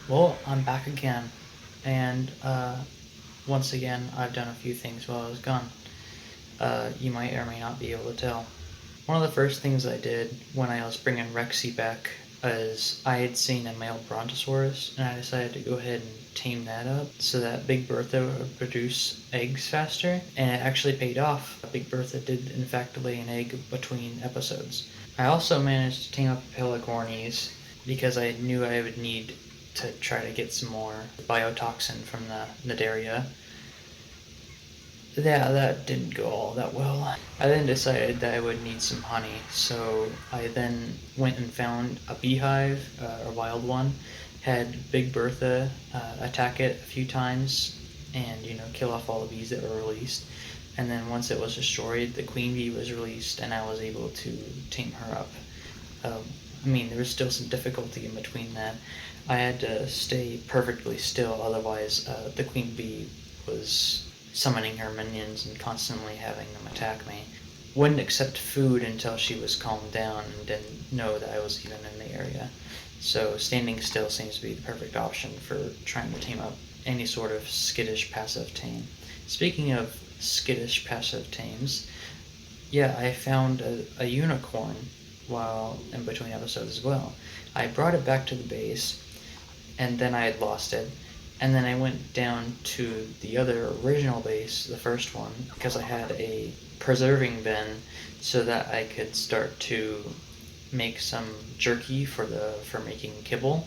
Well, I'm back again, and once again, I've done a few things while I was gone. You might or may not be able to tell. One of the first things I did when I was bringing Rexy back is I had seen a male brontosaurus, and I decided to go ahead and tame that up so that Big Bertha would produce eggs faster, and it actually paid off. Big Bertha did, in fact, lay an egg between episodes. I also managed to tame up a Pelagornis because I knew I would need to try to get some more biotoxin from the Nadaria. Yeah, that didn't go all that well. I then decided that I would need some honey, so I then went and found a beehive, a wild one, had Big Bertha attack it a few times and, kill off all the bees that were released. And then once it was destroyed, the queen bee was released and I was able to tame her up. There was still some difficulty in between that. I had to stay perfectly still, otherwise the queen bee was summoning her minions and constantly having them attack me. Wouldn't accept food until she was calmed down and didn't know that I was even in the area. So standing still seems to be the perfect option for trying to tame up any sort of skittish passive tame. Speaking of skittish passive tames, yeah, I found a unicorn while in between episodes as well. I brought it back to the base, and then I had lost it. And then I went down to the other original base, the first one, because I had a preserving bin so that I could start to make some jerky for making kibble.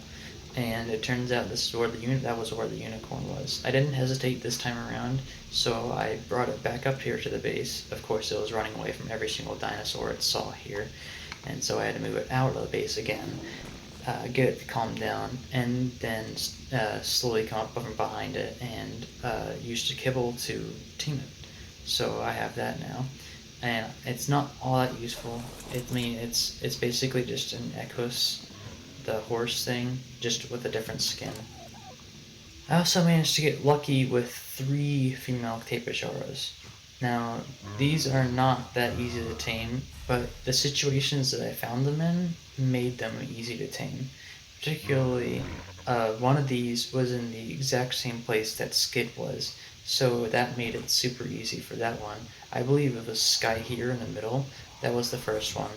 And it turns out that was where the unicorn was. I didn't hesitate this time around, so I brought it back up here to the base. Of course, it was running away from every single dinosaur it saw here, and so I had to move it out of the base again, get it calmed down, and then slowly come up from behind it and use the kibble to tame it. So I have that now, and it's not all that useful. It's basically just an Equus, the horse thing, just with a different skin. I also managed to get lucky with 3 female Tapichoras. Now, these are not that easy to tame, but the situations that I found them in made them easy to tame. Particularly, one of these was in the exact same place that Skid was, so that made it super easy for that one. I believe it was Sky here in the middle. That was the first one.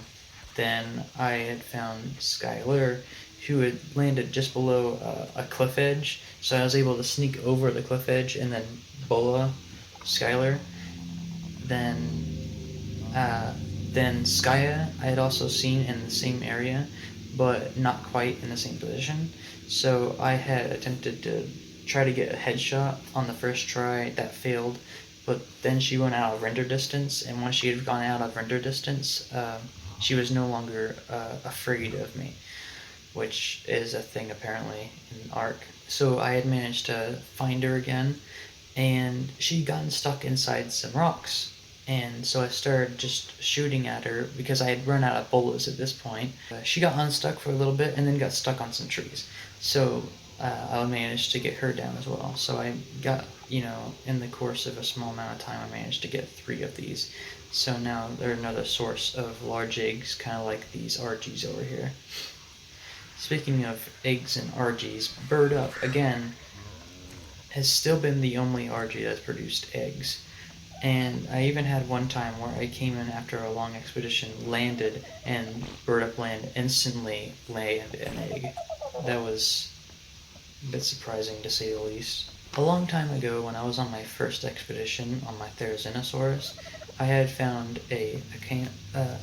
Then I had found Skylar, who had landed just below a cliff edge, so I was able to sneak over the cliff edge and then bola Skylar. Then Skya I had also seen in the same area, but not quite in the same position. So I had attempted to try to get a headshot on the first try. That failed, but then she went out of render distance, and once she had gone out of render distance, she was no longer afraid of me, which is a thing apparently in ARK. So I had managed to find her again, and she'd gotten stuck inside some rocks. And so I started just shooting at her because I had run out of bullets at this point. She got unstuck for a little bit and then got stuck on some trees. So I managed to get her down as well. So I got, in the course of a small amount of time, I managed to get 3 of these. So now they're another source of large eggs, kind of like these RGs over here. Speaking of eggs and RGs, Bird Up, again, has still been the only RG that's produced eggs. And I even had one time where I came in after a long expedition, landed, and Bird Up Land instantly laid an egg. That was a bit surprising to say the least. A long time ago, when I was on my first expedition on my Therizinosaurus, I had found a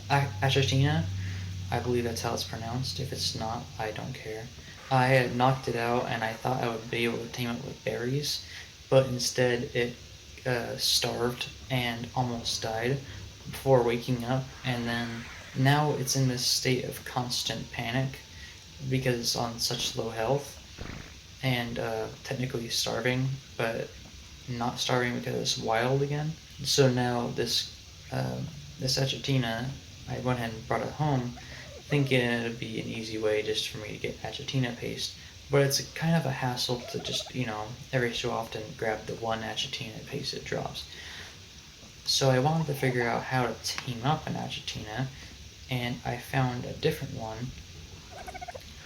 Achatina. I believe that's how it's pronounced. If it's not, I don't care. I had knocked it out and I thought I would be able to tame it with berries, but instead it starved and almost died before waking up, and then now it's in this state of constant panic because it's on such low health and technically starving, but not starving because it's wild again. So now this Achatina, I went ahead and brought it home thinking it would be an easy way just for me to get Achatina paste. But it's kind of a hassle to just, every so often grab the one Achatina paste it drops. So I wanted to figure out how to team up an Achatina, and I found a different one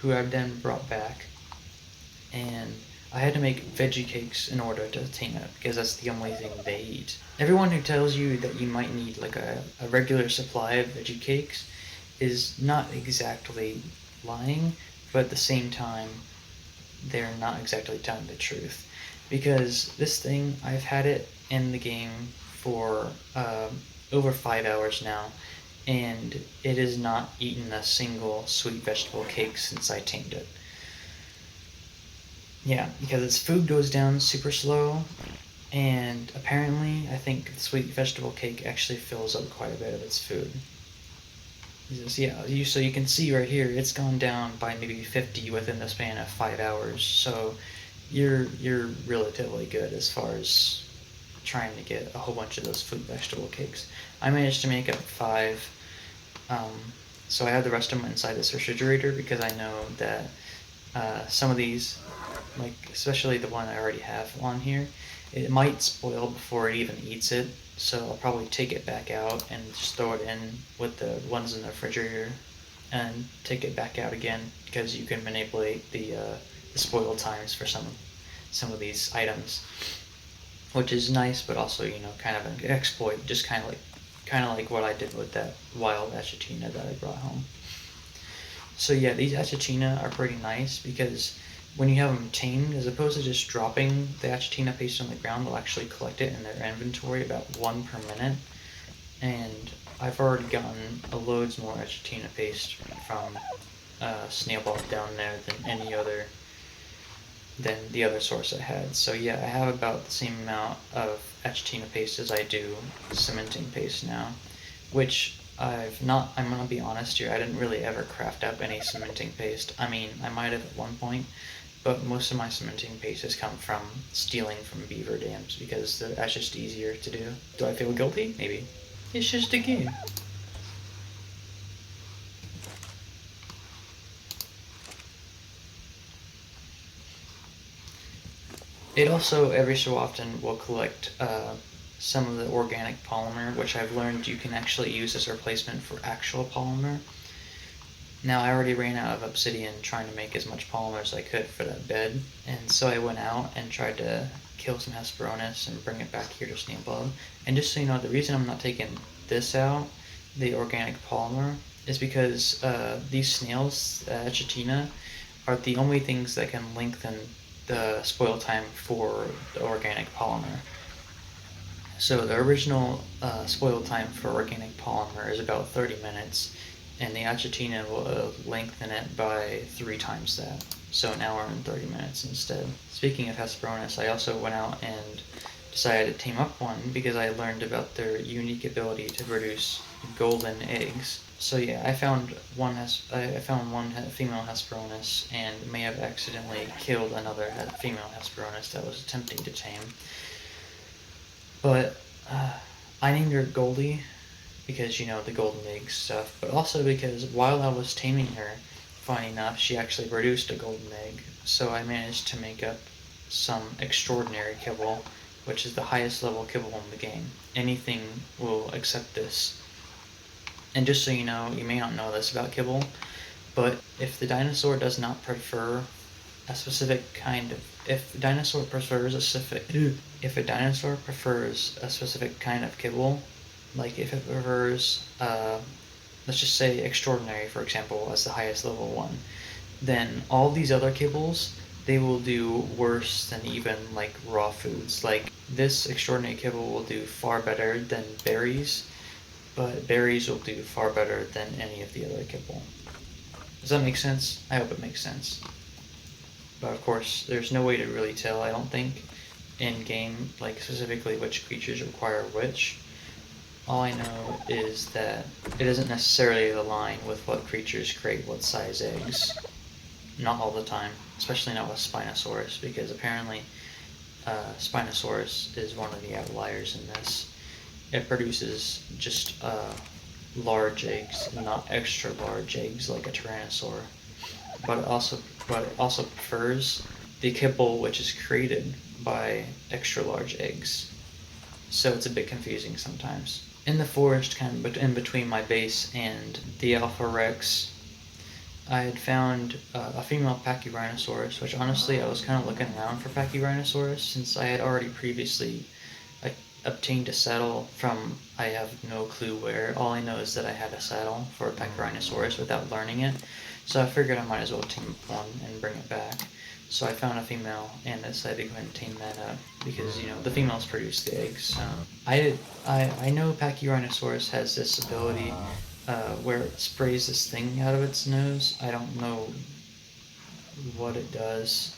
who I've then brought back. and I had to make veggie cakes in order to tame it because that's the only thing they eat. Everyone who tells you that you might need like a regular supply of veggie cakes is not exactly lying, but at the same time, they're not exactly telling the truth. Because this thing, I've had it in the game for over 5 hours now, and it has not eaten a single sweet vegetable cake since I tamed it. Yeah, because its food goes down super slow, and apparently, I think the sweet vegetable cake actually fills up quite a bit of its food. Yeah, so you can see right here, it's gone down by maybe 50 within the span of 5 hours. So you're relatively good as far as trying to get a whole bunch of those fruit vegetable cakes. I managed to make up 5. Um, so I have the rest of them inside this refrigerator because I know that some of these, like especially the one I already have on here, it might spoil before it even eats it. So I'll probably take it back out and just throw it in with the ones in the refrigerator and take it back out again because you can manipulate the spoil times for some of these items, which is nice, but also kind of an exploit, just kind of like what I did with that wild achatina that I brought home. So yeah, these achatina are pretty nice because when you have them tamed, as opposed to just dropping the achatina paste on the ground, they'll actually collect it in their inventory, about 1 per minute. And I've already gotten loads more achatina paste from snail ball down there than the other source I had. So yeah, I have about the same amount of achatina paste as I do cementing paste now, which I'm gonna be honest here, I didn't really ever craft up any cementing paste. I mean, I might have at one point, but most of my cementing paste has come from stealing from beaver dams because that's just easier to do. Do I feel guilty? Maybe. It's just a game. It also, every so often, will collect some of the organic polymer, which I've learned you can actually use as a replacement for actual polymer. Now, I already ran out of obsidian trying to make as much polymer as I could for that bed, and so I went out and tried to kill some Hesperornis and bring it back here to Snailbug. And just so you know, the reason I'm not taking this out, the organic polymer, is because these snails, Achatina, are the only things that can lengthen the spoil time for the organic polymer. So the original spoil time for organic polymer is about 30 minutes, and the achatina will lengthen it by 3 times that. So an hour and 30 minutes instead. Speaking of Hesperornis, I also went out and decided to tame up one because I learned about their unique ability to produce golden eggs. So yeah, I found one female Hesperornis and may have accidentally killed another female Hesperornis that was attempting to tame. But I named her Goldie because, the golden egg stuff, but also because while I was taming her, funny enough, she actually produced a golden egg. So I managed to make up some extraordinary kibble, which is the highest level kibble in the game. Anything will accept this. And just so you know, you may not know this about kibble, but if the dinosaur does not prefer a specific kind of if a dinosaur prefers a specific kind of kibble, like if it prefers let's just say extraordinary, for example, as the highest level one, then all these other kibbles, they will do worse than even like raw foods. Like this extraordinary kibble will do far better than berries, but berries will do far better than any of the other kibble. Does that make sense? I hope it makes sense. But of course, there's no way to really tell, I don't think, in game, like specifically which creatures require which. All I know is that it doesn't necessarily align with what creatures create what size eggs. Not all the time, especially not with Spinosaurus, because apparently Spinosaurus is one of the outliers in this. It produces just large eggs, not extra large eggs like a Tyrannosaur. But it also prefers the kibble which is created by extra large eggs. So it's a bit confusing sometimes. In the forest, kind of in between my base and the Alpha Rex, I had found a female Pachyrhinosaurus, which honestly I was kind of looking around for Pachyrhinosaurus since I had already previously like, obtained a saddle from I have no clue where. All I know is that I had a saddle for a Pachyrhinosaurus without learning it, so I figured I might as well tame one and bring it back. So I found a female and decided to go ahead and tame that up because the females produce the eggs. I know Pachyrhinosaurus has this ability where it sprays this thing out of its nose. I don't know what it does.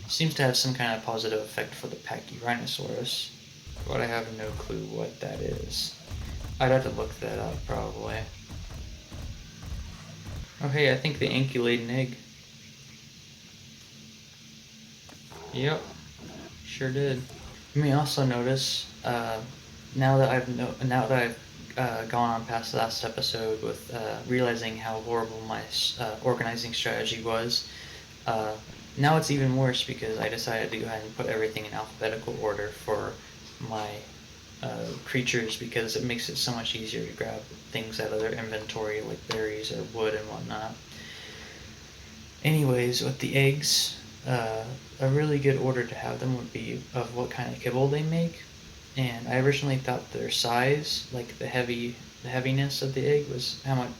It seems to have some kind of positive effect for the Pachyrhinosaurus, but I have no clue what that is. I'd have to look that up probably. Oh hey, I think the Anki laid an egg. Yep, sure did. You may also notice now that I've gone on past the last episode with realizing how horrible my organizing strategy was. Now it's even worse because I decided to go ahead and put everything in alphabetical order for my creatures because it makes it so much easier to grab things out of their inventory like berries or wood and whatnot. Anyways, with the eggs, a really good order to have them would be of what kind of kibble they make. And I originally thought their size, like the heaviness of the egg, was how much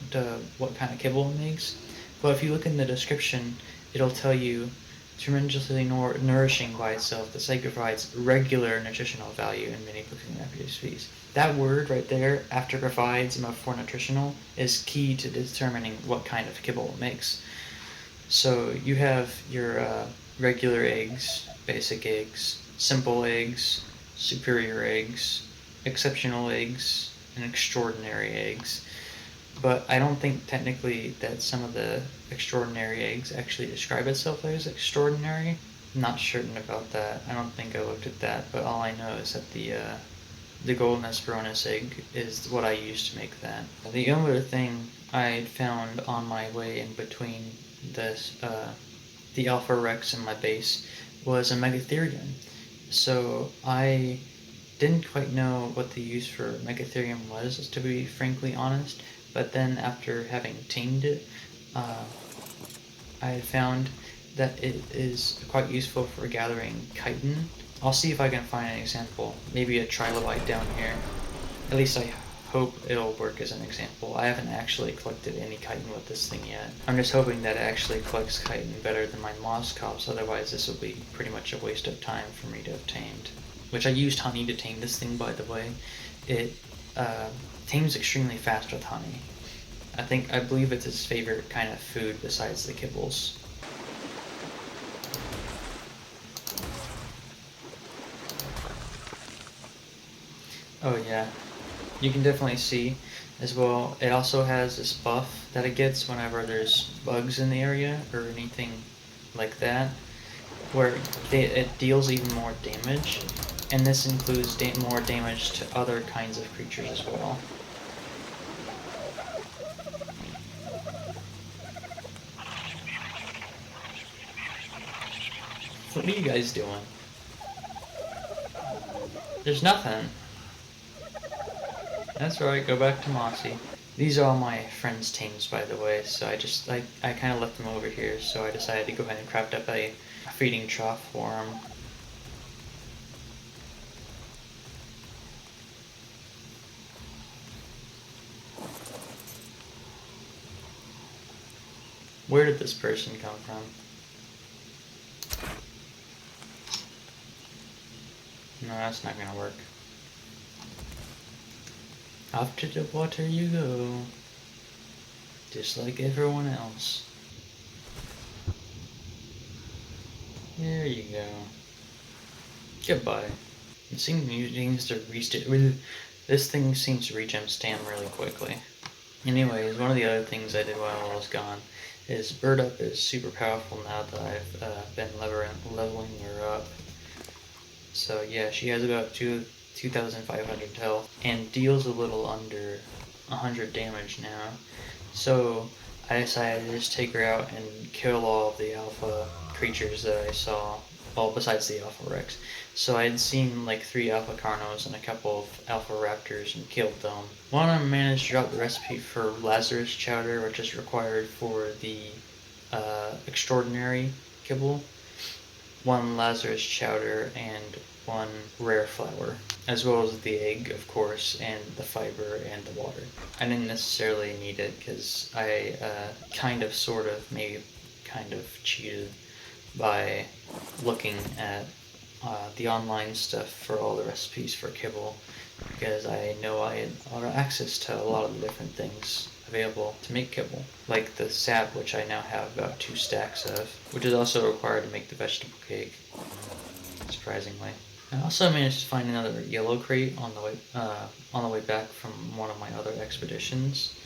what kind of kibble it makes. But if you look in the description, it'll tell you tremendously nourishing by itself. This egg provides regular nutritional value in many cooking recipes. That word right there, after provides and before nutritional, is key to determining what kind of kibble it makes. So you have your regular eggs, basic eggs, simple eggs, superior eggs, exceptional eggs, and extraordinary eggs. But I don't think technically that some of the extraordinary eggs actually describe itself as extraordinary. I'm not certain about that. I don't think I looked at that, but all I know is that the golden Esperanus egg is what I use to make that. The other thing I found on my way in between this the Alpha Rex and my base was a Megatherium. So I didn't quite know what the use for Megatherium was, to be frankly honest, but then after having tamed it, I found that it is quite useful for gathering chitin. I'll see if I can find an example, maybe a trilobite down here. At least I hope it'll work as an example. I haven't actually collected any chitin with this thing yet. I'm just hoping that it actually collects chitin better than my moss cops, otherwise this will be pretty much a waste of time for me to have tamed. Which I used honey to tame this thing, by the way. It tames extremely fast with honey. I believe it's its favorite kind of food besides the kibbles. Oh yeah, you can definitely see as well. It also has this buff that it gets whenever there's bugs in the area or anything like that, where it deals even more damage, and this includes more damage to other kinds of creatures as well. What are you guys doing? There's nothing. That's right, go back to Mossy. These are all my friends' teams, by the way, so I kind of left them over here, so I decided to go ahead and craft up a feeding trough for them. Where did this person come from? No, that's not gonna work. Off to the water you go, just like everyone else. There you go. Goodbye. This thing seems to this thing seems to regen stam really quickly. Anyways, one of the other things I did while I was gone is Bird Up is super powerful now that I've been leveling her up. So yeah, she has about 2,500 health and deals a little under 100 damage now. So I decided to just take her out and kill all of the alpha creatures that I saw well, besides the Alpha Rex. So I had seen like 3 Alpha Carnos and a couple of Alpha Raptors and killed them. One of them managed to drop the recipe for Lazarus Chowder, which is required for the Extraordinary Kibble. 1 Lazarus Chowder and 1 Rare Flour, as well as the egg, of course, and the fiber and the water. I didn't necessarily need it because I kind of, sort of, maybe kind of cheated by looking at the online stuff for all the recipes for kibble, because I know I had access to a lot of the different things available to make kibble, like the sap, which I now have about 2 stacks of, which is also required to make the vegetable cake, surprisingly. I also managed to find another yellow crate on the way back from one of my other expeditions,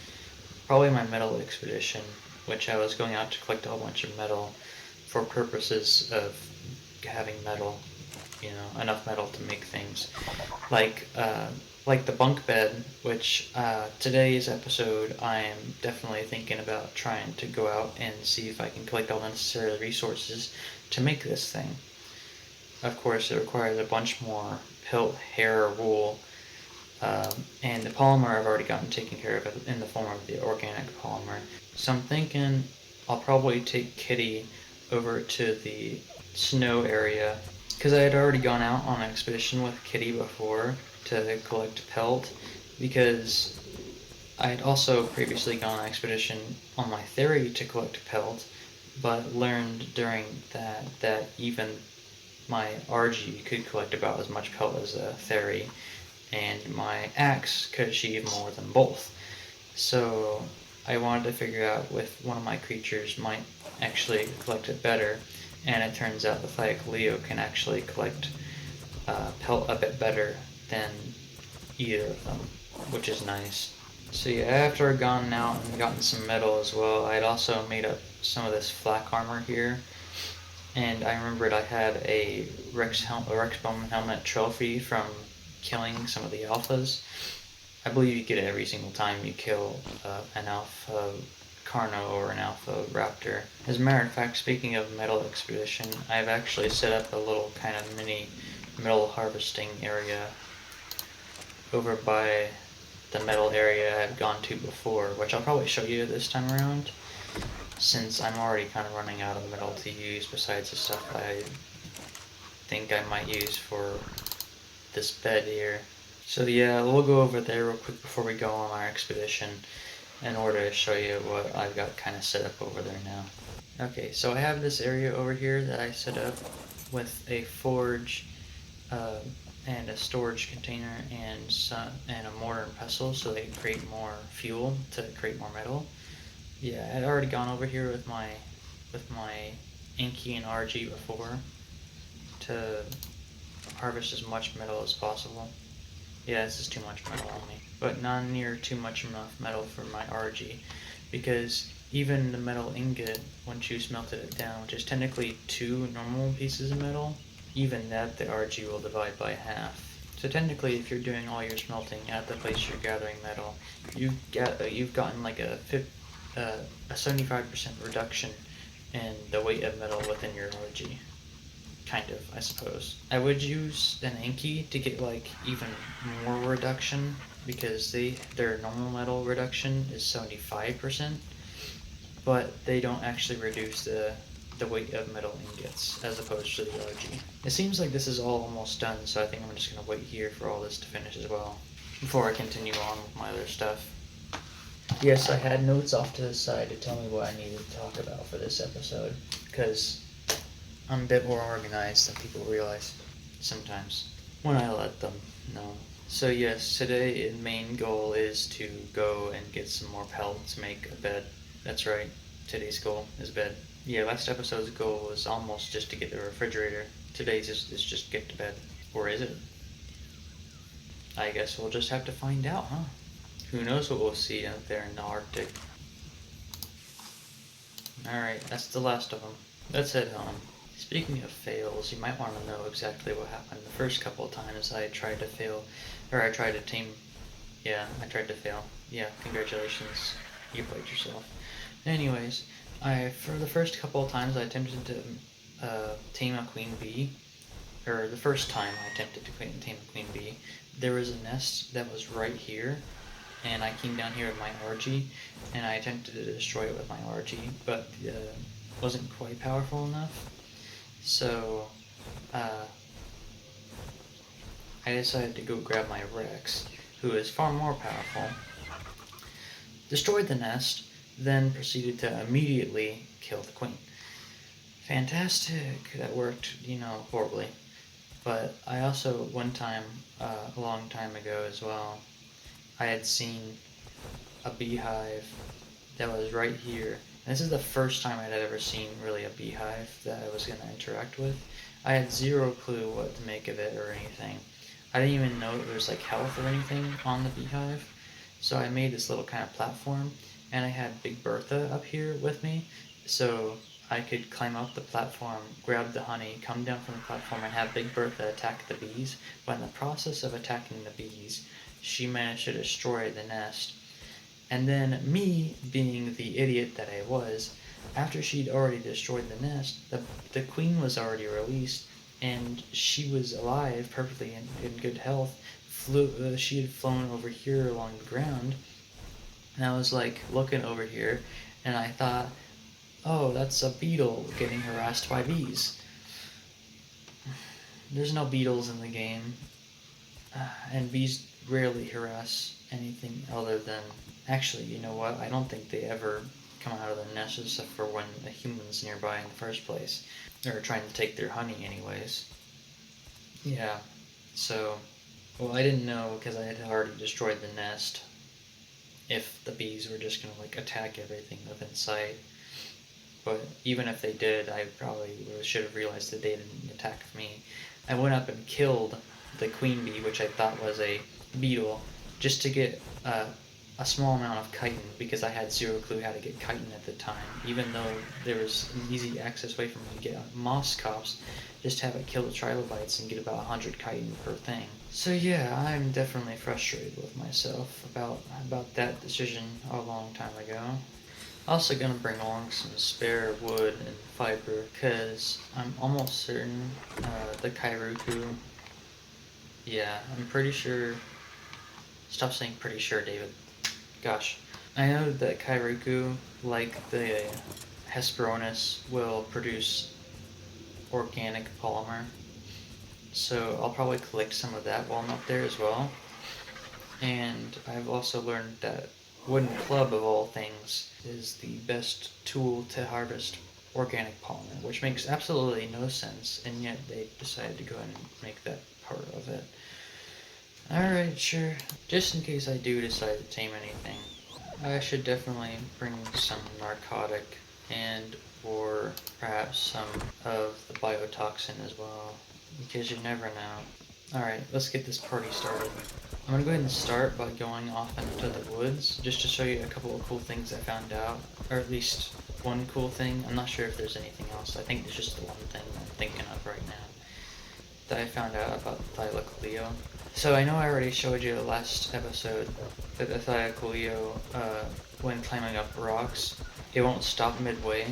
probably my metal expedition, which I was going out to collect a whole bunch of metal for purposes of having metal, enough metal to make things like the bunk bed, which today's episode I'm definitely thinking about trying to go out and see if I can collect all the necessary resources to make this thing. Of course, it requires a bunch more pelt, hair, or wool, and the polymer I've already gotten taken care of in the form of the organic polymer. So I'm thinking I'll probably take Kitty over to the snow area, because I had already gone out on an expedition with Kitty before to collect pelt, because I had also previously gone on an expedition on my theory to collect pelt, but learned during that even my RG could collect about as much pelt as a theory, and my axe could achieve more than both. So I wanted to figure out if one of my creatures might actually collect it better, and it turns out the Thayak Leo can actually collect pelt a bit better than either of them, which is nice. So yeah, after I'd gone out and gotten some metal as well, I'd also made up some of this flak armor here, and I remembered I had a Rex Bowman helmet trophy from killing some of the alphas. I believe you get it every single time you kill an alpha Carno or an alpha Raptor. As a matter of fact, speaking of metal expedition, I've actually set up a little kind of mini metal harvesting area over by the metal area I've gone to before, which I'll probably show you this time around, since I'm already kind of running out of metal to use besides the stuff I think I might use for this bed here. So yeah, we'll go over there real quick before we go on our expedition in order to show you what I've got kind of set up over there now. Okay, so I have this area over here that I set up with a forge and a storage container and a mortar and pestle, so they can create more fuel to create more metal. Yeah, I'd already gone over here with my Inky and RG before to harvest as much metal as possible. Yeah, this is too much metal on me, but not near too much enough metal for my RG, because even the metal ingot, once you smelted it down, which is technically 2 normal pieces of metal, even that the RG will divide by half. So technically, if you're doing all your smelting at the place you're gathering metal, you've gotten like a 75% reduction in the weight of metal within your RG. Kind of, I suppose. I would use an Inky to get like even more reduction, because their normal metal reduction is 75%, but they don't actually reduce the weight of metal ingots as opposed to the RG. It seems like this is all almost done, so I think I'm just gonna wait here for all this to finish as well before I continue on with my other stuff. Yes, I had notes off to the side to tell me what I needed to talk about for this episode, because I'm a bit more organized than people realize sometimes, when I let them know. So yes, today the main goal is to go and get some more pellets to make a bed. That's right, today's goal is bed. Yeah, last episode's goal was almost just to get the refrigerator. Today's is just get to bed. Or is it? I guess we'll just have to find out, huh? Who knows what we'll see out there in the Arctic. Alright, that's the last of them. Let's head home. Speaking of fails, you might want to know exactly what happened the first couple of times I tried to fail, or I tried to team. Yeah, I tried to fail. Yeah, congratulations, you played yourself. Anyways, for the first couple of times I attempted to tame a queen bee, or the first time I attempted to tame a queen bee, there was a nest that was right here, and I came down here with my RG, and I attempted to destroy it with my RG, but wasn't quite powerful enough. So I decided to go grab my Rex, who is far more powerful, destroyed the nest, then proceeded to immediately kill the queen. Fantastic! That worked, horribly. But I also, one time, a long time ago as well, I had seen a beehive that was right here. And this is the first time I'd ever seen really a beehive that I was going to interact with. I had zero clue what to make of it or anything. I didn't even know there was like health or anything on the beehive. So I made this little kind of platform, and I had Big Bertha up here with me, so I could climb up the platform, grab the honey, come down from the platform, and have Big Bertha attack the bees. But in the process of attacking the bees, she managed to destroy the nest. And then me, being the idiot that I was, after she'd already destroyed the nest, the queen was already released, and she was alive, perfectly in good health. She had flown over here along the ground, and I was like looking over here, and I thought, oh, that's a beetle getting harassed by bees. There's no beetles in the game, and bees rarely harass anything other than, actually, you know what, I don't think they ever come out of their nests except for when a human's nearby in the first place. They're trying to take their honey anyways. Yeah, so, well, I didn't know because I had already destroyed the nest if the bees were just gonna like attack everything within sight. But even if they did, I probably should have realized that they didn't attack me. I went up and killed the queen bee, which I thought was a beetle, just to get a small amount of chitin, because I had zero clue how to get chitin at the time. Even though there was an easy access way for me to get moss cops, just have it kill the trilobites and get about 100 chitin per thing. So yeah, I'm definitely frustrated with myself about that decision a long time ago. Also gonna bring along some spare wood and fiber, because I'm almost certain the Kairuku, yeah, I'm pretty sure, stop saying pretty sure, David. Gosh. I know that Kairuku, like the Hesperornis, will produce organic polymer, so I'll probably collect some of that while I'm up there as well. And I've also learned that wooden club, of all things, is the best tool to harvest organic polymer, which makes absolutely no sense, and yet they decided to go ahead and make that part of it. Alright, sure. Just in case I do decide to tame anything, I should definitely bring some narcotic and or perhaps some of the biotoxin as well, because you never know. Alright, let's get this party started. I'm going to go ahead and start by going off into the woods, just to show you a couple of cool things I found out, or at least one cool thing. I'm not sure if there's anything else. I think there's just the one thing I'm thinking of right now that I found out about Thylacoleo. So I know I already showed you last episode that the Thylacoleo, when climbing up rocks, it won't stop midway.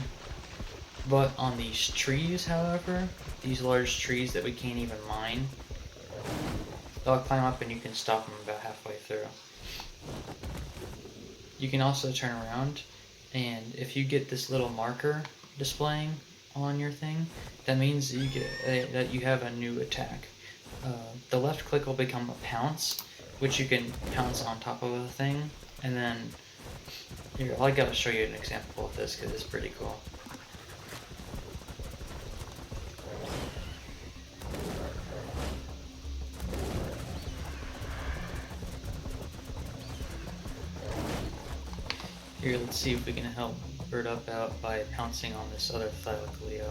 But on these trees, however, these large trees that we can't even mine, they'll climb up and you can stop them about halfway through. You can also turn around, and if you get this little marker displaying on your thing, that means that you get that you have a new attack. The left click will become a pounce, which you can pounce on top of the thing, and then here, I gotta show you an example of this because it's pretty cool. Here, let's see if we can help Bird Up out by pouncing on this other Thylacoleo.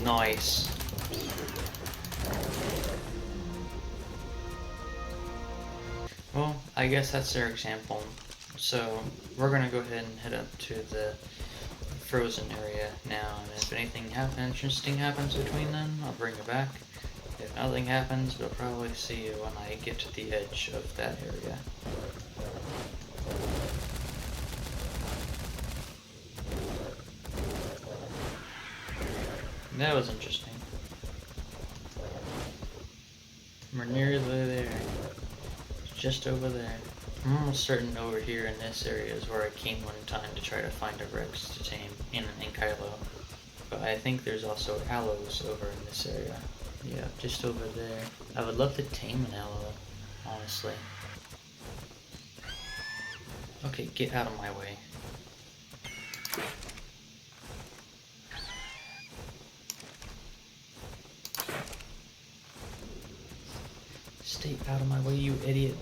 Nice. Well, I guess that's their example. So, we're gonna go ahead and head up to the frozen area now, and if anything interesting happens between them, I'll bring it back. If nothing happens, we'll probably see you when I get to the edge of that area. That was interesting. We're nearly there. It's just over there. I'm almost certain over here in this area is where I came one time to try to find a Rex to tame in an Ankylo. But I think there's also aloes over in this area. Yeah, just over there. I would love to tame an aloe, honestly. Okay, get out of my way. Stay out of my way, you idiot.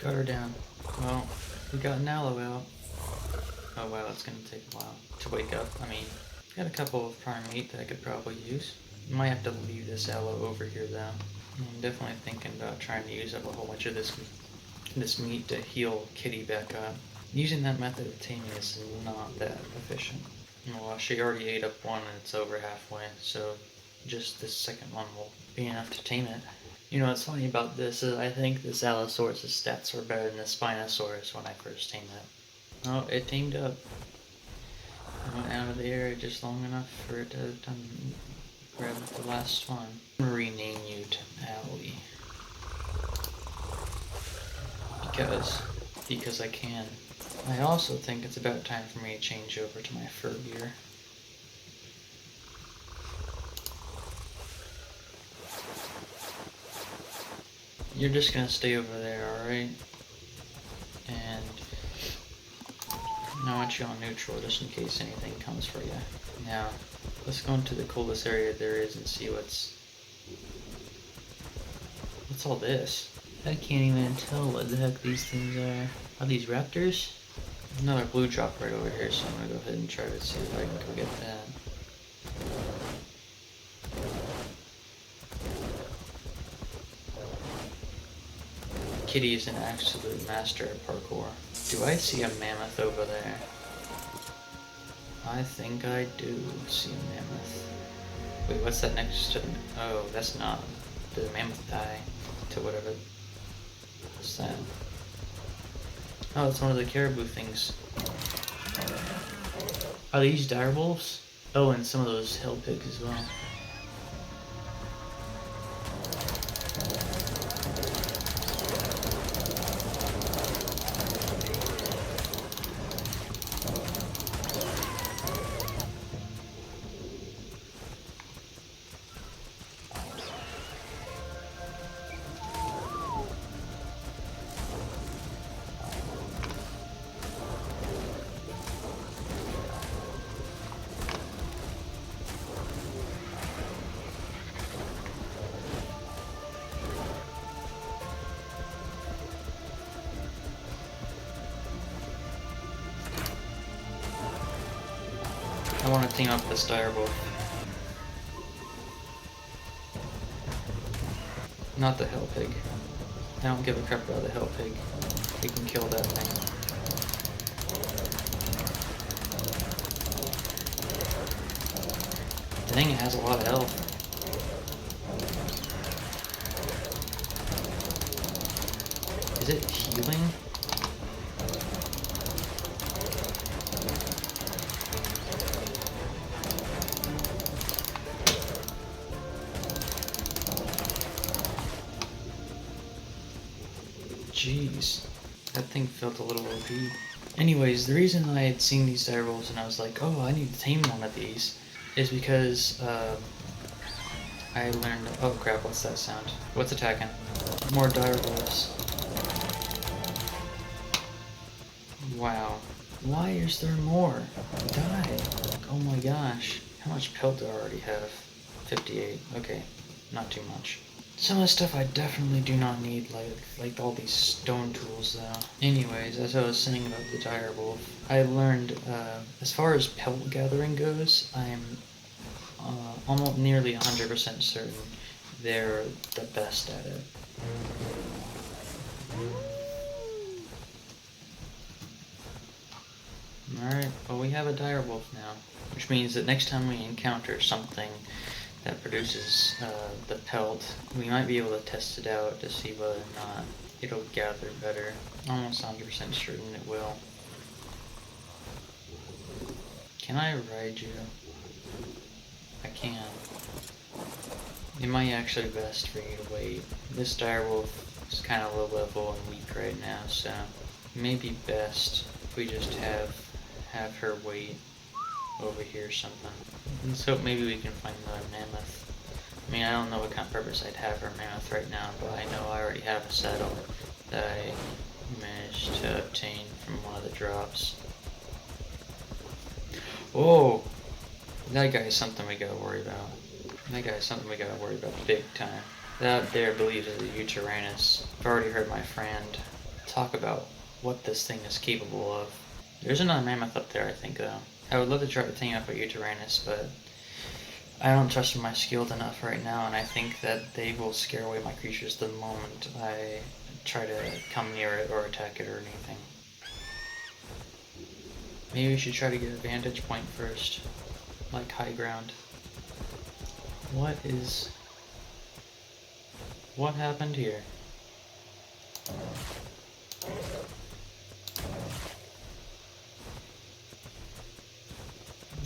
Got her down. Well, we got an aloe out. Oh wow, it's gonna take a while to wake up. I mean, got a couple of prime meat that I could probably use. Might have to leave this aloe over here though. I'm definitely thinking about trying to use up a whole bunch of this meat to heal Kitty back up. Using that method of taming is not that efficient. Well, she already ate up one and it's over halfway, so just this second one will be enough to tame it. You know what's funny about this is I think this Allosaurus' stats were better than the Spinosaurus when I first tamed it. Oh, it tamed up. I went out of the area just long enough for it to grab the last one. I'm gonna rename you to Allie. Because I can. I also think it's about time for me to change over to my fur gear. You're just gonna stay over there, alright? And I want you on neutral just in case anything comes for you. Now, let's go into the coolest area there is and see what's all this? I can't even tell what the heck these things are. Are these raptors? Another blue drop right over here, so I'm gonna go ahead and try to see if I can go get that. Kitty is an absolute master at parkour. Do I see a mammoth over there? I think I do see a mammoth. Wait, what's that next to the... Oh, that's not... Did the mammoth die to whatever... What's that? Oh, it's one of the caribou things. Are these dire wolves? Oh, and some of those hill pigs as well. I want to team up this dire wolf. Not the hell pig. I don't give a crap about the hell pig. We can kill that thing. Dang, it has a lot of health. Is it healing? Jeez. That thing felt a little OP. Anyways, the reason I had seen these direwolves and I was like, oh, I need to tame one of these, is because I learned. Oh crap! What's that sound? What's attacking? More direwolves. Wow. Why is there more? Die! Oh my gosh! How much pelt do I already have? 58. Okay, not too much. Some of the stuff I definitely do not need, like all these stone tools though. Anyways, as I was saying about the direwolf, I learned, as far as pelt gathering goes, I'm almost nearly 100% certain they're the best at it. Alright, well we have a direwolf now, which means that next time we encounter something that produces the pelt, we might be able to test it out to see whether or not it'll gather better. Almost 100% certain it will. Can I ride you? I can. It might actually be best for you to wait. This direwolf is kind of low level and weak right now, so it may be best if we just have her wait over here or something. Let's hope maybe we can find another mammoth. I mean, I don't know what kind of purpose I'd have for a mammoth right now, but I know I already have a saddle that I managed to obtain from one of the drops. Whoa! That guy's something we gotta worry about. That guy's something we gotta worry about big time. That there, I believe, is a Yutyrannus. I've already heard my friend talk about what this thing is capable of. There's another mammoth up there, I think, though. I would love to try to tame up a Yutyrannus, but I don't trust my skilled enough right now, and I think that they will scare away my creatures the moment I try to come near it or attack it or anything. Maybe we should try to get a vantage point first, like high ground. What happened here?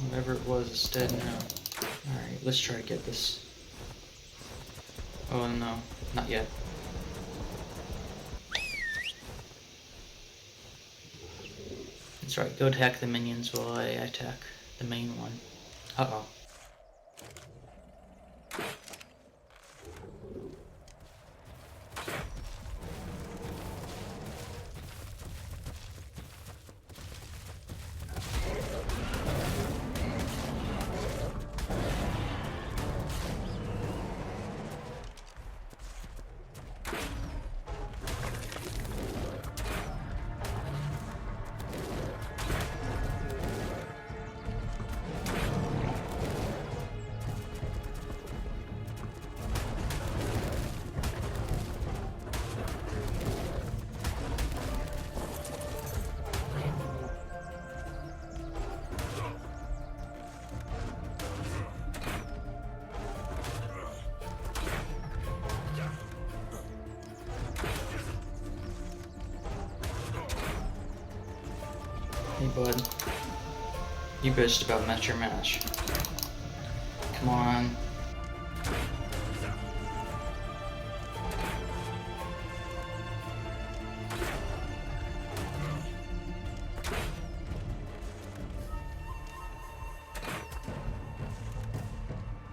Whatever it was is dead now. Alright, let's try to get this. Oh no, not yet. That's right, go attack the minions while I attack the main one. Uh-oh. Hey bud, you bitched about match your match. Come on.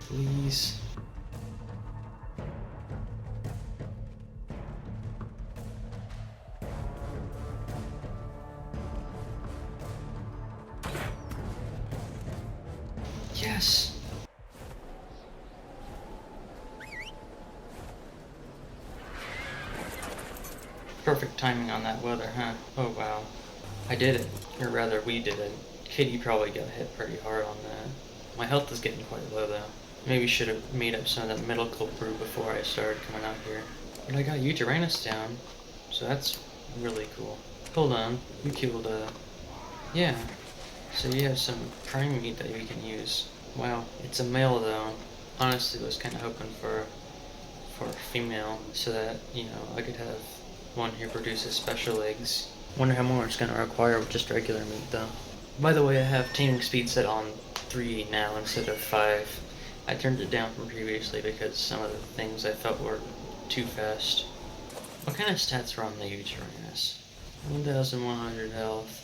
Please. Yes! Perfect timing on that weather, huh? Oh wow. I did it. Or rather, we did it. Kitty probably got hit pretty hard on that. My health is getting quite low though. Maybe should have made up some of that medical brew before I started coming out here. But I got Yutyrannus down, so that's really cool. Hold on, you killed yeah. So you have some prime meat that we can use. Wow, it's a male though. Honestly, I was kind of hoping for a female so that, you know, I could have one who produces special eggs. Wonder how more it's going to require with just regular meat though. By the way, I have taming speed set on 3 now instead of 5. I turned it down from previously because some of the things I felt were too fast. What kind of stats are on the Yutyrannus? 1,100 health.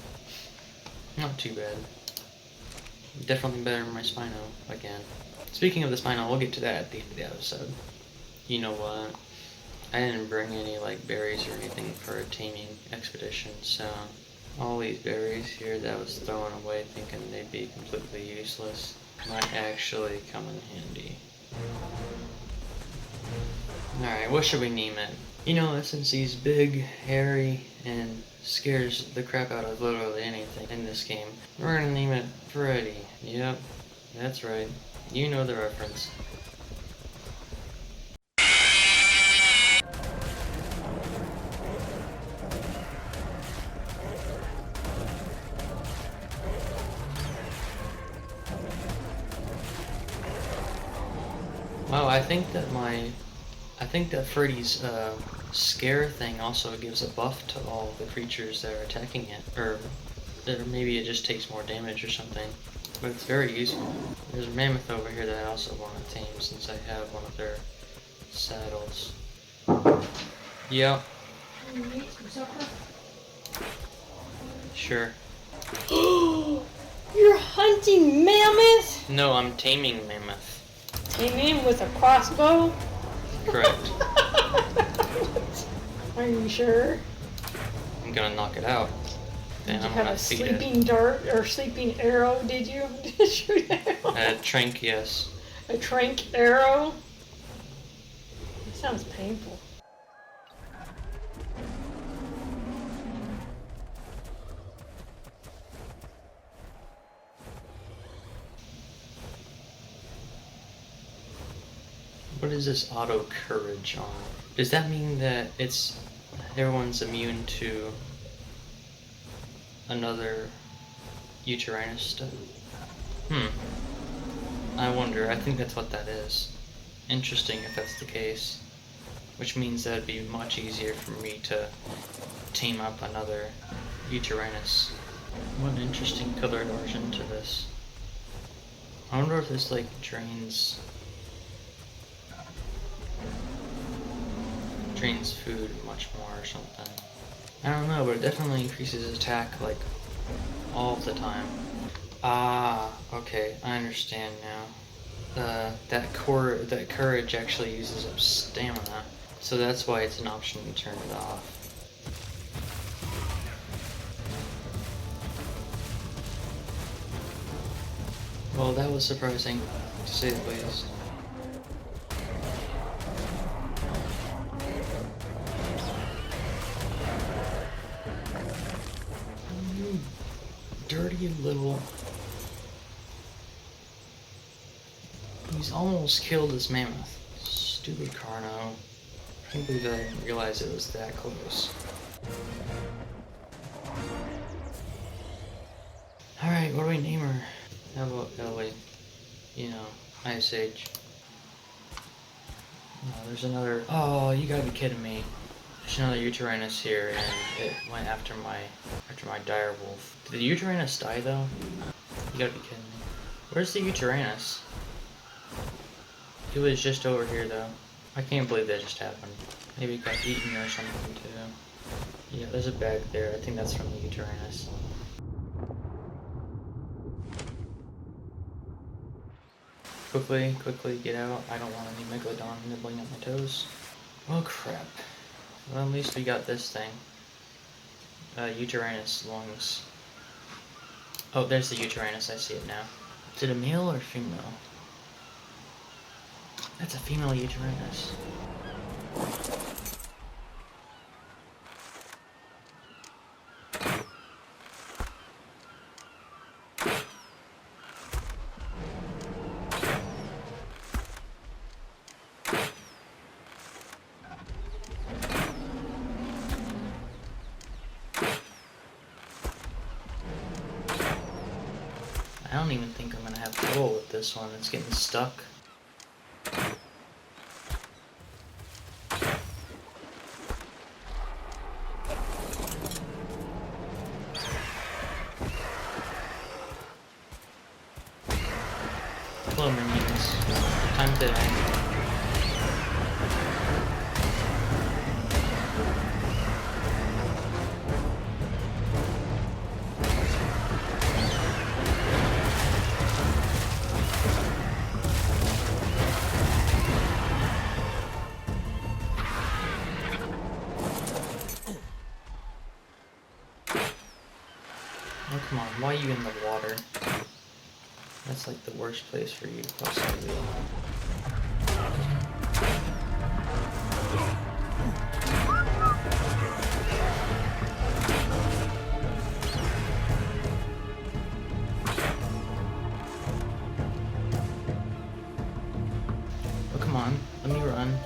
Not too bad. Definitely better than my Spino, again. Speaking of the Spino, we'll get to that at the end of the episode. You know what? I didn't bring any like berries or anything for a taming expedition, so all these berries here that I was throwing away thinking they'd be completely useless might actually come in handy. Alright, what should we name it? You know, since he's big, hairy, and scares the crap out of literally anything in this game, we're gonna name it Freddy. Yep, that's right. You know the reference. Wow, I think that Freddy's scare thing also gives a buff to all the creatures that are attacking it, or maybe it just takes more damage or something. But it's very useful. There's a mammoth over here that I also want to tame since I have one of their saddles. Yep. Can you eat some supper? Sure. You're hunting mammoth? No, I'm taming mammoth. Taming with a crossbow? Correct. Are you sure? I'm gonna knock it out. Then Did you I'm have gonna a feed sleeping dart or sleeping arrow? Did you? Did you it. Trank, yes. a trank arrow? That sounds painful. What is this auto courage on? Does that mean that everyone's immune to another Yutyrannus stuff? I wonder. I think that's what that is. Interesting if that's the case. Which means that it'd be much easier for me to team up another Yutyrannus. What an interesting colored version to this. I wonder if this like drains food much more or something. I don't know, but it definitely increases attack like all the time. Ah, okay, I understand now. That courage actually uses up stamina, so that's why it's an option to turn it off. Well, that was surprising, to say the least. You dirty little... He's almost killed this mammoth. Stupid Carno. I can't believe I didn't realize it was that close. Alright, what do we name her? How about Ellie? You know, Ice Age. Oh, there's another... Oh, you gotta be kidding me. There's another Yutyrannus here, and it went after my direwolf. Did the Yutyrannus die, though? You gotta be kidding me. Where's the Yutyrannus? It was just over here, though. I can't believe that just happened. Maybe it got eaten or something, too. Yeah, there's a bag there. I think that's from the Yutyrannus. Quickly, get out. I don't want any Megalodon nibbling at my toes. Oh, crap. Well, at least we got this thing. Yutyrannus lungs. Oh, there's the Yutyrannus. I see it now. Is it a male or female? That's a female Yutyrannus. I don't even think I'm gonna have trouble with this one. It's getting stuck. Hello, minions. Time to end. Oh, come on. Why are you in the water? That's like the worst place for you to possibly be. Oh, come on. Let me run.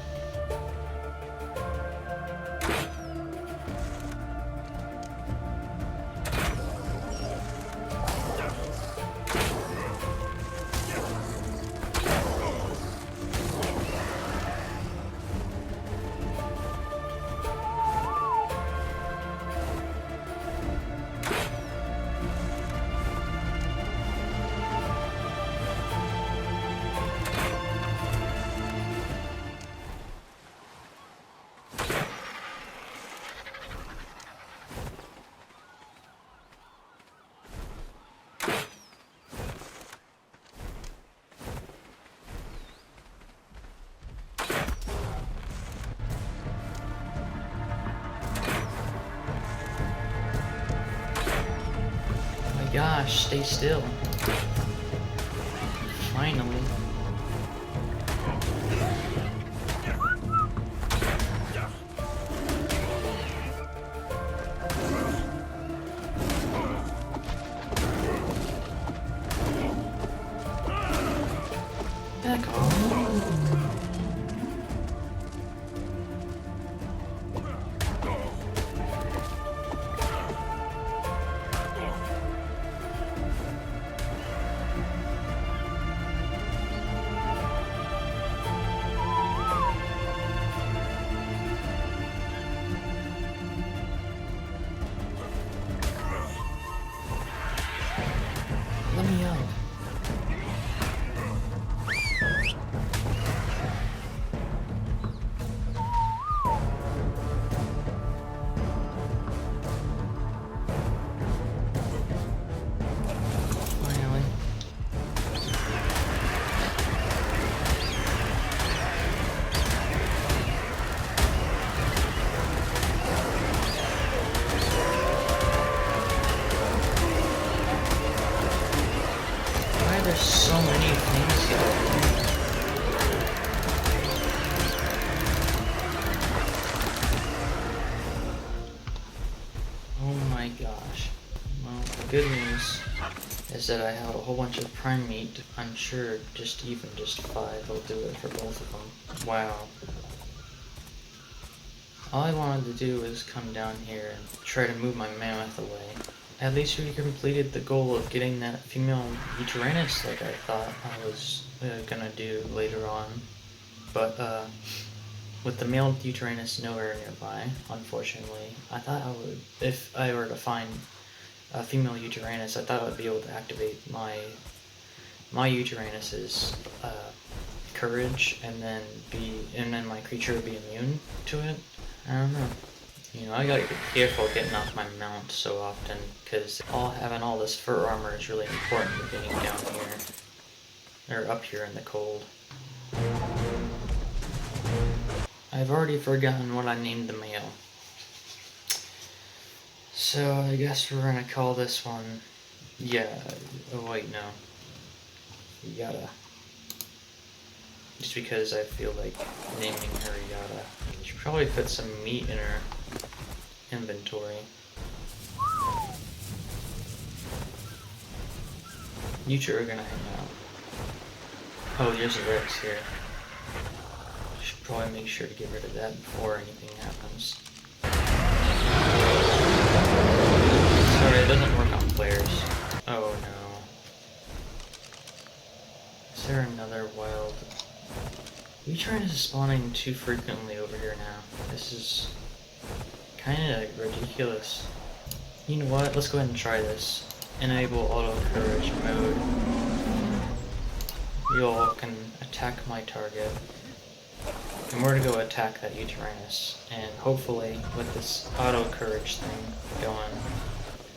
Gosh, stay still. Finally. Back off. Let me out. Finally. Why are there so many things here? Oh my gosh. Well, the good news is that I have a whole bunch of prime meat. I'm sure just 5 will do it for both of them. Wow. All I wanted to do was come down here and try to move my mammoth away. At least we completed the goal of getting that female Yutyrannus like I thought I was gonna do later on. But with the male Yutyrannus nowhere nearby, unfortunately, I thought I would, if I were to find a female Yutyrannus, I thought I would be able to activate my Yutyrannus's courage, and then my creature would be immune to it. I don't know. You know, I gotta be careful getting off my mount so often, because having all this fur armor is really important to being down here, or up here in the cold. I've already forgotten what I named the male. So I guess we're gonna call this one, oh wait, no. Yada. Just because I feel like naming her Yada. She probably put some meat in her inventory. You two are gonna hang out. Oh, there's a Rex here. Should probably make sure to get rid of that before anything happens. Sorry, it doesn't work on players. Oh no. Is there another wild? Yutyrannus is spawning too frequently over here now. This is kinda ridiculous. You know what? Let's go ahead and try this. Enable auto courage mode. You all can attack my target. And we're gonna go attack that Yutyrannus. And hopefully, with this auto courage thing going,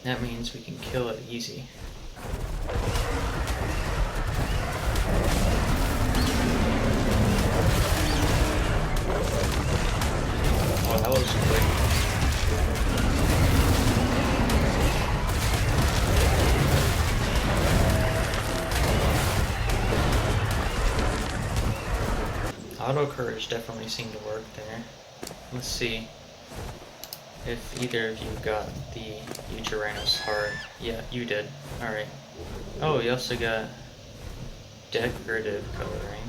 that means we can kill it easy. Oh, that was quick. auto courage definitely seemed to work there. Let's see if either of you got the Yutyrannus heart. Yeah, you did. Alright. Oh, you also got decorative coloring.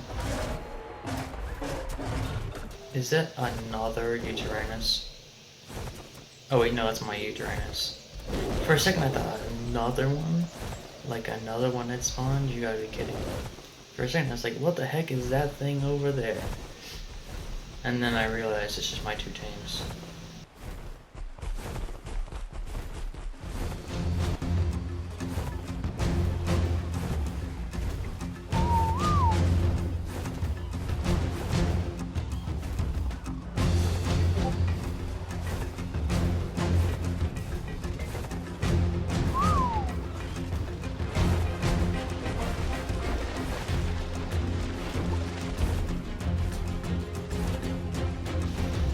Is that another Yutyrannus? Oh wait, no, that's my Yutyrannus. For a second I thought another one? Like another one had spawned? You gotta be kidding. For a second I was like, what the heck is that thing over there? And then I realized it's just my two tames.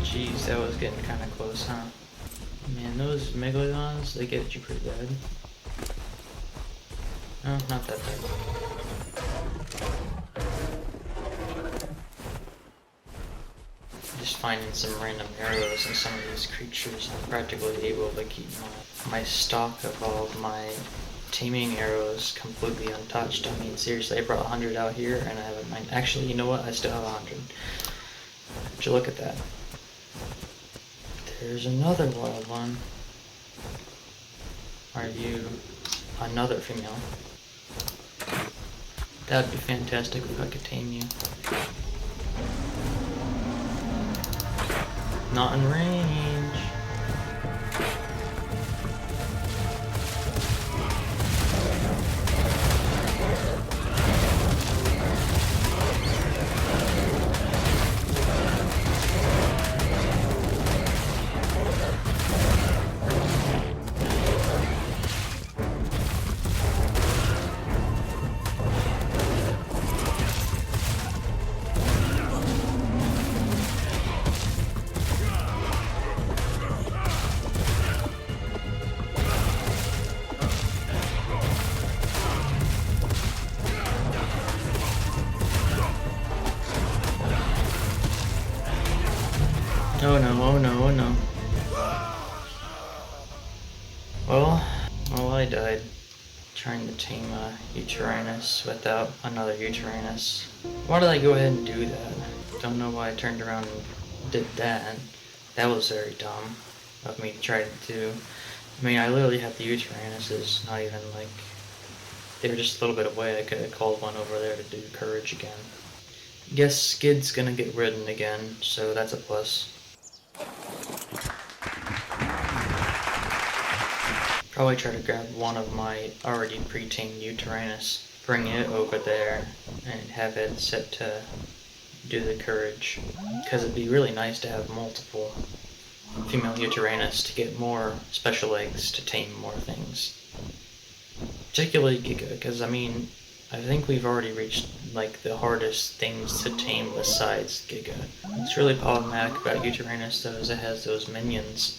Jeez, that was getting kind of close, huh? Man, those megalodons, they get you pretty bad. Oh, not that bad. Just finding some random arrows in some of these creatures, I'm practically able to keep my stock of all of my taming arrows completely untouched. I mean, seriously, I brought 100 out here, and I have a 9. Actually, you know what? I still have 100. Would you look at that? There's another wild one. Are you another female? That'd be fantastic if I could tame you. Not in range. Oh no, oh no, oh no. Well, I died trying to tame a Yutyrannus without another Yutyrannus. Why did I go ahead and do that? Don't know why I turned around and did that. That was very dumb of me to try to do. I mean, I literally had the Yutyrannuses, not even like... They were just a little bit away. I could have called one over there to do courage again. Guess Skid's gonna get ridden again, so that's a plus. Probably try to grab one of my already pre-tamed Yutyrannus, bring it over there, and have it set to do the courage. Because it'd be really nice to have multiple female Yutyrannus to get more special eggs to tame more things. Particularly Giga, because I mean, I think we've already reached like the hardest things to tame besides Giga. What's really problematic about Yutyrannus though is it has those minions.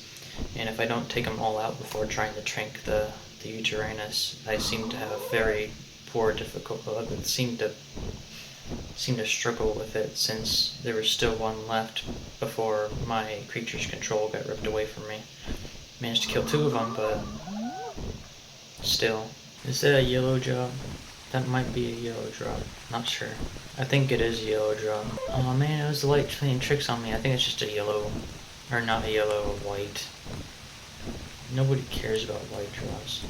And if I don't take them all out before trying to trank the Yutyrannus, I seem to have very poor difficulty. Seem to struggle with it since there was still one left before my creature's control got ripped away from me. Managed to kill 2 of them, but still. Is that a yellow drop? That might be a yellow drop. Not sure. I think it is a yellow drop. Oh man, it was the light playing tricks on me. I think it's just a yellow. Or not a yellow, a white. Nobody cares about white drops.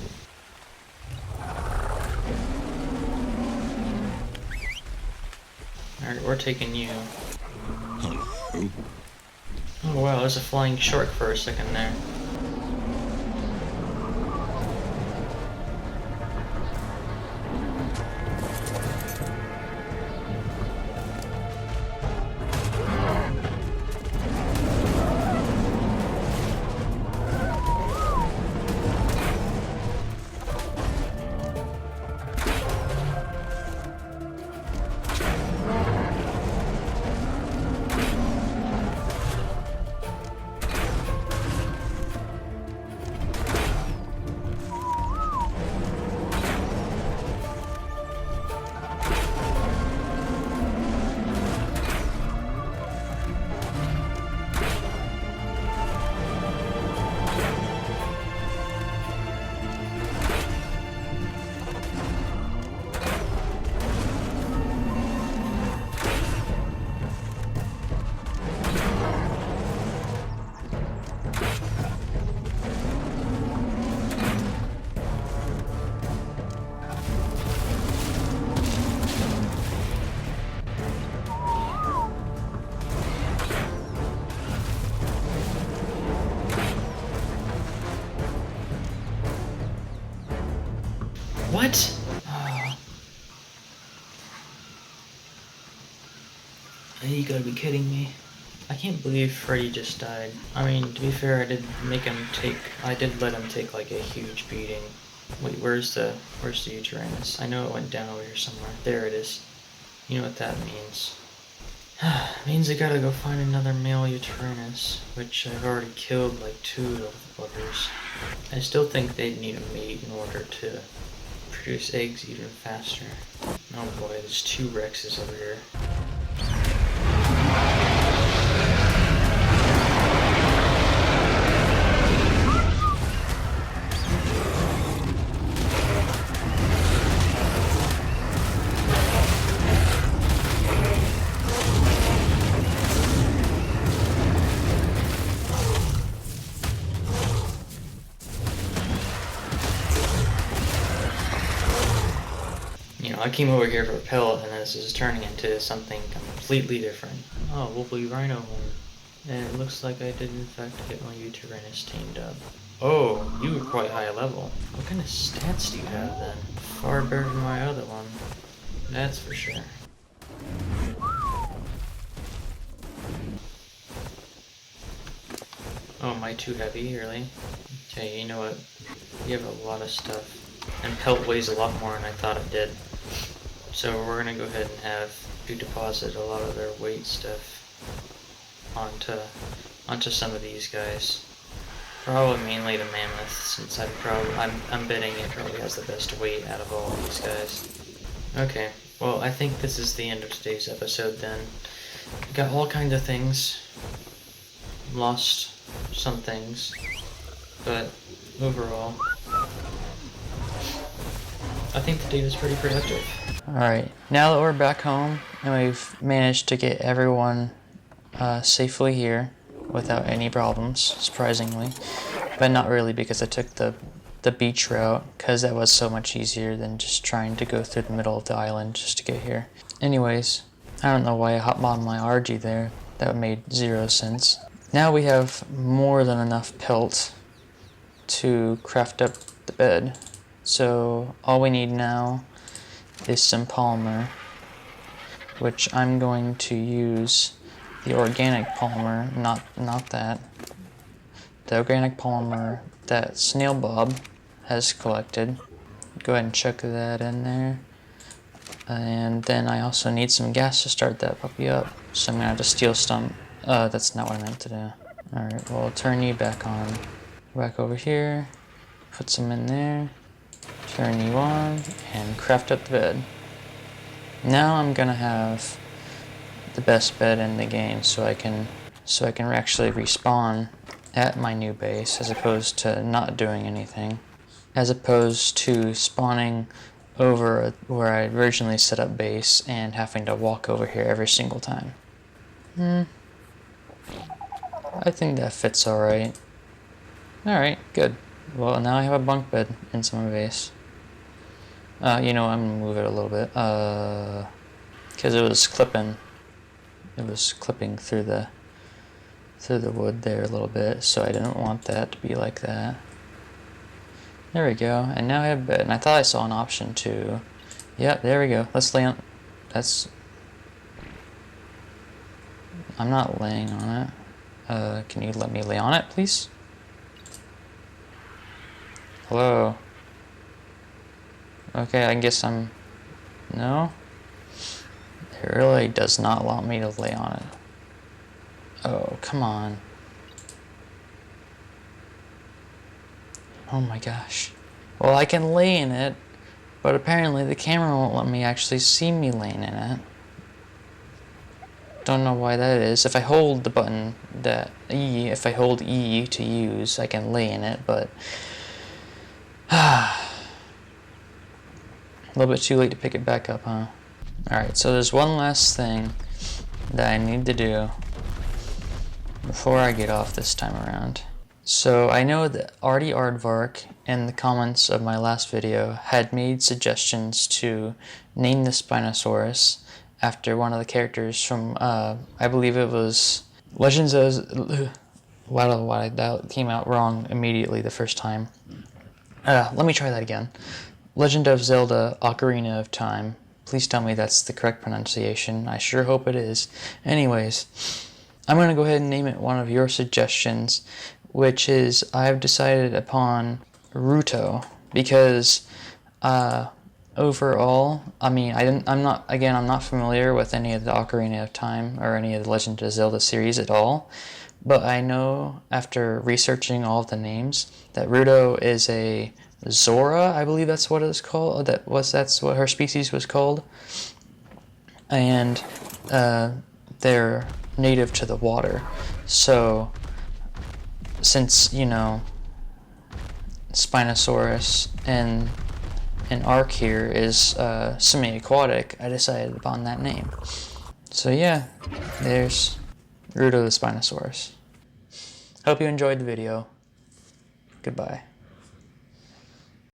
Alright, we're taking you. Oh wow, there's a flying shark for a second there. What? Oh. You gotta be kidding me. I can't believe Freddy just died. I mean, to be fair, I did let him take like a huge beating. Wait, where's the Yutyrannus? I know it went down over here somewhere. There it is. You know what that means. It means I gotta go find another male Yutyrannus, which I've already killed like 2 of the buggers. I still think they'd need a mate in order to produce eggs even faster. Oh boy, there's 2 Rexes over here. I came over here for a pellet, and this is turning into something completely different. Oh, woolly rhino horn. And it looks like I did in fact get my Yutyrannus tamed up. Oh, you were quite high level. What kind of stats do you have then? Far better than my other one. That's for sure. Oh, am I too heavy, really? Okay, you know what? You have a lot of stuff. And pelt weighs a lot more than I thought it did. So we're gonna go ahead and have you deposit a lot of their weight stuff onto some of these guys. Probably mainly the mammoth, since I'm betting it probably has the best weight out of all of these guys. Okay, well I think this is the end of today's episode then. Got all kinds of things. Lost some things. But overall, I think the day was pretty productive. Alright, now that we're back home and we've managed to get everyone safely here without any problems, surprisingly, but not really because I took the beach route because that was so much easier than just trying to go through the middle of the island just to get here. Anyways, I don't know why I hot modded my RG there. That made 0 sense. Now we have more than enough pelt to craft up the bed. So all we need now is some polymer, which I'm going to use the organic polymer, not that. The organic polymer that Snail Bob has collected. Go ahead and chuck that in there. And then I also need some gas to start that puppy up. So I'm gonna have to steal some. That's not what I meant to do. Alright, well I'll turn you back on. Back over here. Put some in there. Turn you on and craft up the bed. Now I'm gonna have the best bed in the game so I can actually respawn at my new base as opposed to not doing anything. As opposed to spawning over where I originally set up base and having to walk over here every single time. I think that fits alright. Alright, good. Well, now I have a bunk bed in my base. You know, I'm gonna move it a little bit. Because it was clipping. It was clipping through the wood there a little bit, so I didn't want that to be like that. There we go. And now I have a bed. And I thought I saw an option to. Yep, there we go. Let's lay on. That's. I'm not laying on it. Can you let me lay on it, please? Hello. Okay, I guess I'm... No? It really does not want me to lay on it. Oh, come on. Oh my gosh. Well, I can lay in it, but apparently the camera won't let me actually see me laying in it. Don't know why that is. If I hold the button, if I hold E to use, I can lay in it, but... A little bit too late to pick it back up, huh? Alright, so there's one last thing that I need to do before I get off this time around. So I know that Artie Aardvark in the comments of my last video had made suggestions to name the Spinosaurus after one of the characters from, I believe it was Legends of... Wow, that came out wrong immediately the first time. Let me try that again. Legend of Zelda Ocarina of Time. Please tell me that's the correct pronunciation. I sure hope it is. Anyways, I'm going to go ahead and name it one of your suggestions, which is I've decided upon Ruto because overall, I mean, I'm not familiar with any of the Ocarina of Time or any of the Legend of Zelda series at all, but I know after researching all of the names that Ruto is a Zora, I believe that's what it's called. That's what her species was called, and they're native to the water. So, since Spinosaurus and ARK here is semi-aquatic, I decided upon that name. So yeah, there's Ruto the Spinosaurus. Hope you enjoyed the video. Goodbye.